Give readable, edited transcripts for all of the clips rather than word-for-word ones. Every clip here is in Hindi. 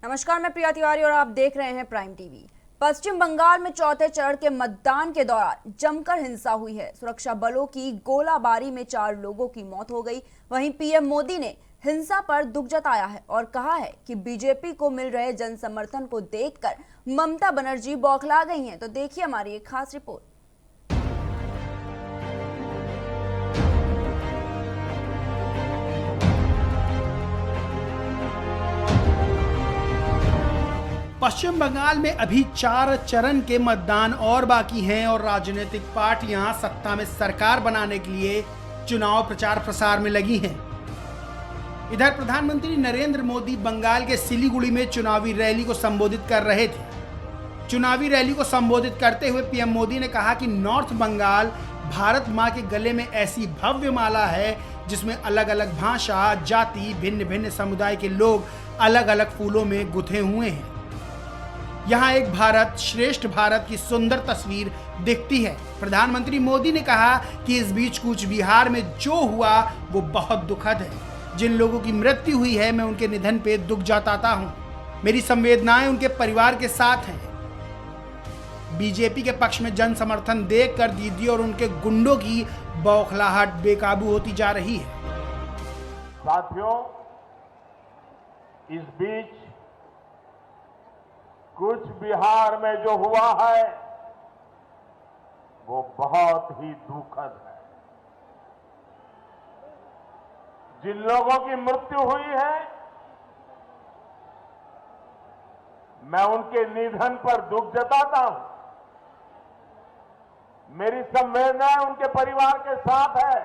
नमस्कार, मैं प्रिया तिवारी और आप देख रहे हैं प्राइम टीवी। पश्चिम बंगाल में चौथे चरण के मतदान के दौरान जमकर हिंसा हुई है। सुरक्षा बलों की गोलाबारी में 4 लोगों की मौत हो गई। वहीं पीएम मोदी ने हिंसा पर दुख जताया है और कहा है कि बीजेपी को मिल रहे जन समर्थन को देखकर ममता बनर्जी बौखला गई हैं। तो देखिए हमारी एक खास रिपोर्ट। पश्चिम बंगाल में अभी 4 चरण के मतदान और बाकी हैं और राजनीतिक पार्टियां सत्ता में सरकार बनाने के लिए चुनाव प्रचार प्रसार में लगी हैं। इधर प्रधानमंत्री नरेंद्र मोदी बंगाल के सिलीगुड़ी में चुनावी रैली को संबोधित कर रहे थे। चुनावी रैली को संबोधित करते हुए पीएम मोदी ने कहा कि नॉर्थ बंगाल भारत मां के गले में ऐसी भव्य माला है जिसमें अलग अलग भाषा, जाति, भिन्न भिन्न समुदाय के लोग अलग अलग फूलों में गुथे हुए हैं। यहाँ एक भारत श्रेष्ठ भारत की सुंदर तस्वीर दिखती है। प्रधानमंत्री मोदी ने कहा कि इस बीच कूच बिहार में जो हुआ वो बहुत दुखद है। जिन लोगों की मृत्यु हुई है मैं उनके निधन पे दुख जताता हूँ। मेरी संवेदनाएं उनके परिवार के साथ हैं। बीजेपी के पक्ष में जन समर्थन देखकर दीदी और उनके गुंडों की बौखलाहट बेकाबू होती जा रही है। साथियों, इस बीच कुछ बिहार में जो हुआ है वो बहुत ही दुखद है। जिन लोगों की मृत्यु हुई है मैं उनके निधन पर दुख जताता हूं। मेरी संवेदनाएं उनके परिवार के साथ है।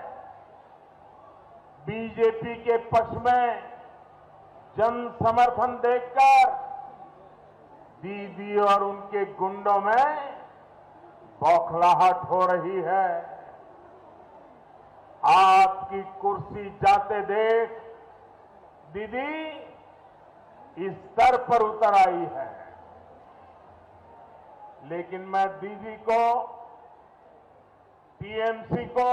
बीजेपी के पक्ष में जन समर्थन देखकर दीदी और उनके गुंडों में बौखलाहट हो रही है। आपकी कुर्सी जाते देख दीदी इस स्तर पर उतर आई है, लेकिन मैं दीदी को, टीएमसी को,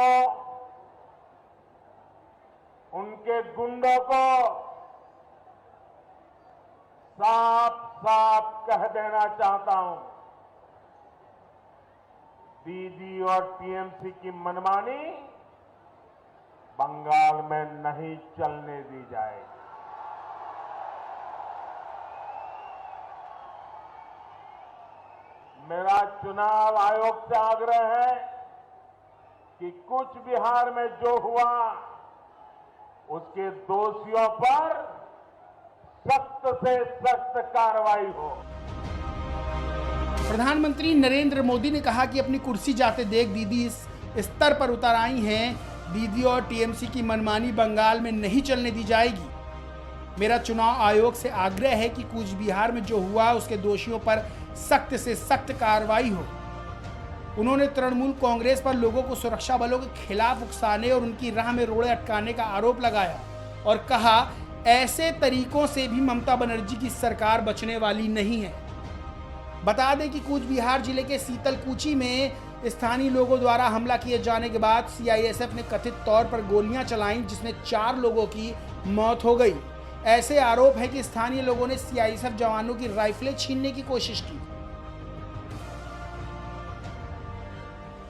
उनके गुंडों को साफ साफ कह देना चाहता हूं, दीदी और टीएमसी की मनमानी बंगाल में नहीं चलने दी जाएगी। मेरा चुनाव आयोग से आग्रह है कि कुछ बिहार में जो हुआ उसके दोषियों पर सख्त से सख्त कार्रवाई हो। प्रधानमंत्री नरेंद्र मोदी ने कहा कि अपनी कुर्सी जाते देख दीदी इस स्तर पर उतर आई हैं। दीदी और टीएमसी की मनमानी बंगाल में नहीं चलने दी जाएगी। मेरा चुनाव आयोग से आग्रह है कि कूच बिहार में जो हुआ उसके दोषियों पर सख्त से सख्त कार्रवाई हो। उन्होंने तृणमूल कांग्रेस पर लोगों को सुरक्षा बलों के खिलाफ उकसाने और उनकी राह में रोड़े अटकाने का आरोप लगाया और कहा ऐसे तरीकों से भी ममता बनर्जी की सरकार बचने वाली नहीं है। बता दें कि कूच बिहार जिले के सीतलकुची में स्थानीय लोगों द्वारा हमला किए जाने के बाद सीआईएसएफ ने कथित तौर पर गोलियां चलाईं जिसमें 4 लोगों की मौत हो गई। ऐसे आरोप है कि स्थानीय लोगों ने सीआईएसएफ जवानों की राइफलें छीनने की कोशिश की।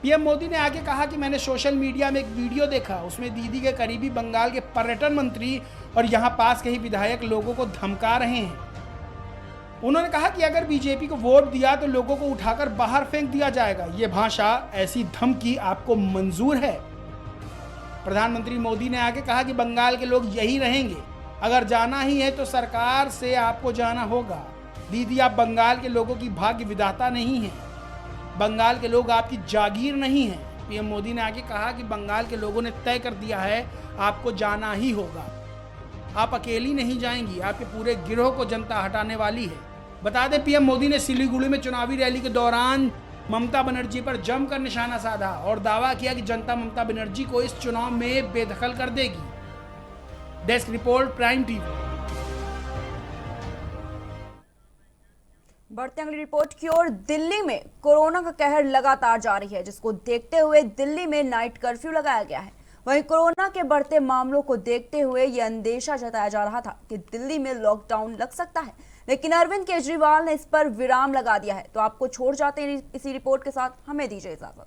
पीएम मोदी ने आगे कहा कि मैंने सोशल मीडिया में एक वीडियो देखा, उसमें दीदी के करीबी बंगाल के पर्यटन मंत्री और यहां पास के ही विधायक लोगों को धमका रहे हैं। उन्होंने कहा कि अगर बीजेपी को वोट दिया तो लोगों को उठाकर बाहर फेंक दिया जाएगा। ये भाषा, ऐसी धमकी आपको मंजूर है? प्रधानमंत्री मोदी ने आगे कहा कि बंगाल के लोग यही रहेंगे, अगर जाना ही है तो सरकार से आपको जाना होगा। दीदी, आप बंगाल के लोगों की भाग्य विधाता नहीं है, बंगाल के लोग आपकी जागीर नहीं है। पीएम मोदी ने आगे कहा कि बंगाल के लोगों ने तय कर दिया है, आपको जाना ही होगा। आप अकेली नहीं जाएंगी, आपके पूरे गिरोह को जनता हटाने वाली है। बता दें, पीएम मोदी ने सिलीगुड़ी में चुनावी रैली के दौरान ममता बनर्जी पर जमकर निशाना साधा और दावा किया कि जनता ममता बनर्जी को इस चुनाव में बेदखल कर देगी। Desk report, prime TV. बढ़ते अगली रिपोर्ट की ओर। दिल्ली में कोरोना का कहर लगातार जारी है, जिसको देखते हुए दिल्ली में नाइट कर्फ्यू लगाया गया है। वहीं कोरोना के बढ़ते मामलों को देखते हुए यह अंदेशा जताया जा रहा था कि दिल्ली में लॉकडाउन लग सकता है, लेकिन अरविंद केजरीवाल ने इस पर विराम लगा दिया है। तो आपको छोड़ जाते हैं इसी रिपोर्ट के साथ, हमें दीजिए इजाजत।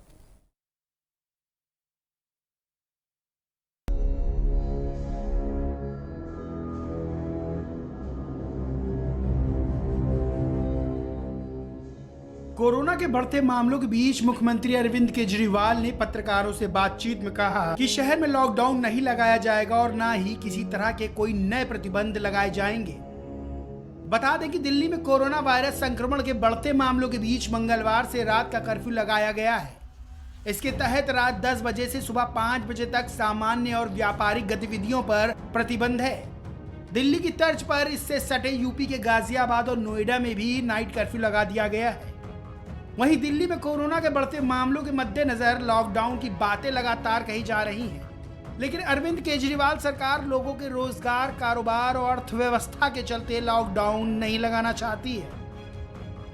कोरोना के बढ़ते मामलों के बीच मुख्यमंत्री अरविंद केजरीवाल ने पत्रकारों से बातचीत में कहा कि शहर में लॉकडाउन नहीं लगाया जाएगा और न ही किसी तरह के कोई नए प्रतिबंध लगाए जाएंगे। बता दें कि दिल्ली में कोरोना वायरस संक्रमण के बढ़ते मामलों के बीच मंगलवार से रात का कर्फ्यू लगाया गया है। इसके तहत रात 10 बजे से सुबह 5 बजे तक सामान्य और व्यापारिक गतिविधियों पर प्रतिबंध है। दिल्ली की तर्ज पर इससे सटे यूपी के गाजियाबाद और नोएडा में भी नाइट कर्फ्यू लगा दिया गया है। वहीं दिल्ली में कोरोना के बढ़ते मामलों के मद्देनजर लॉकडाउन की बातें लगातार कही जा रही हैं, लेकिन अरविंद केजरीवाल सरकार लोगों के रोजगार, कारोबार और अर्थव्यवस्था के चलते लॉकडाउन नहीं लगाना चाहती है।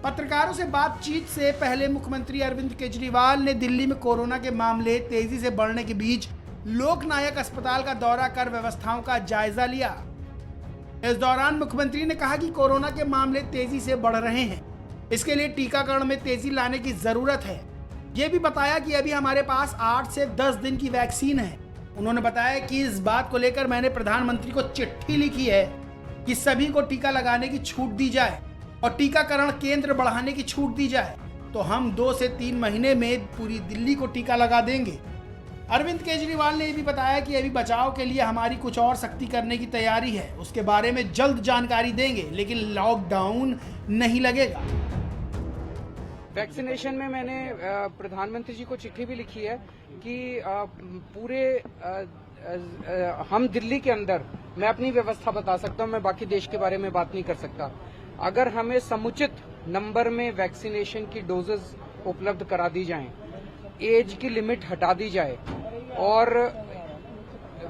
पत्रकारों से बातचीत से पहले मुख्यमंत्री अरविंद केजरीवाल ने दिल्ली में कोरोना के मामले तेजी से बढ़ने के बीच लोकनायक अस्पताल का दौरा कर व्यवस्थाओं का जायजा लिया। इस दौरान मुख्यमंत्री ने कहा कि कोरोना के मामले तेजी से बढ़ रहे हैं, इसके लिए टीकाकरण में तेजी लाने की जरूरत है। ये भी बताया कि अभी हमारे पास 8 से 10 दिन की वैक्सीन है। उन्होंने बताया कि इस बात को लेकर मैंने प्रधानमंत्री को चिट्ठी लिखी है कि सभी को टीका लगाने की छूट दी जाए और टीकाकरण केंद्र बढ़ाने की छूट दी जाए, तो हम 2 से 3 महीने में पूरी दिल्ली को टीका लगा देंगे। अरविंद केजरीवाल ने ये भी बताया कि अभी बचाव के लिए हमारी कुछ और सख्ती करने की तैयारी है, उसके बारे में जल्द जानकारी देंगे, लेकिन लॉकडाउन नहीं लगेगा। वैक्सीनेशन में मैंने प्रधानमंत्री जी को चिट्ठी भी लिखी है कि पूरे हम दिल्ली के अंदर, मैं अपनी व्यवस्था बता सकता हूं, मैं बाकी देश के बारे में बात नहीं कर सकता। अगर हमें समुचित नंबर में वैक्सीनेशन की डोजेस उपलब्ध करा दी जाएं, एज की लिमिट हटा दी जाए और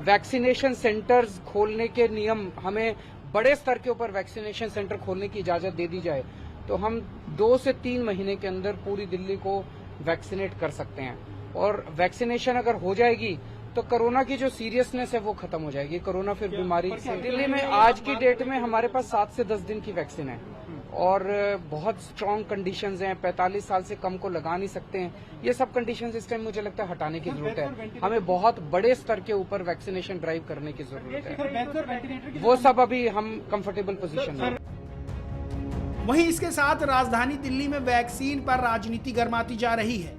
वैक्सीनेशन सेंटर्स खोलने के नियम, हमें बड़े स्तर के ऊपर वैक्सीनेशन सेंटर खोलने की इजाजत दे दी जाए, तो हम 2 से 3 महीने के अंदर पूरी दिल्ली को वैक्सीनेट कर सकते हैं। और वैक्सीनेशन अगर हो जाएगी तो कोरोना की जो सीरियसनेस है वो खत्म हो जाएगी। कोरोना फिर बीमारी से दिल्ली में आज की डेट में हमारे पास 7 से 10 दिन की वैक्सीन है और बहुत स्ट्रांग कंडीशंस हैं। 45 साल से कम को लगा नहीं सकते हैं। ये सब कंडीशंस इस टाइम मुझे लगता है हटाने की जरूरत है। हमें बहुत बड़े स्तर के ऊपर वैक्सीनेशन ड्राइव करने की जरूरत है। वो सब अभी हम कंफर्टेबल पोजीशन में। वहीं इसके साथ राजधानी दिल्ली में वैक्सीन पर राजनीति गरमाती जा रही है।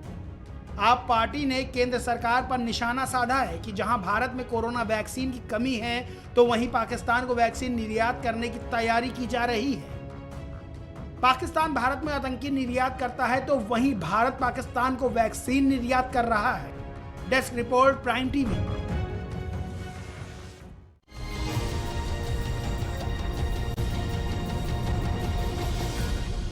आप पार्टी ने केंद्र सरकार पर निशाना साधा है कि जहां भारत में कोरोना वैक्सीन की कमी है, तो वहीं पाकिस्तान को वैक्सीन निर्यात करने की तैयारी की जा रही है। पाकिस्तान भारत में आतंकी निर्यात करता है, तो वहीं भारत पाकिस्तान को वैक्सीन निर्यात कर रहा है। Desk report, prime TV.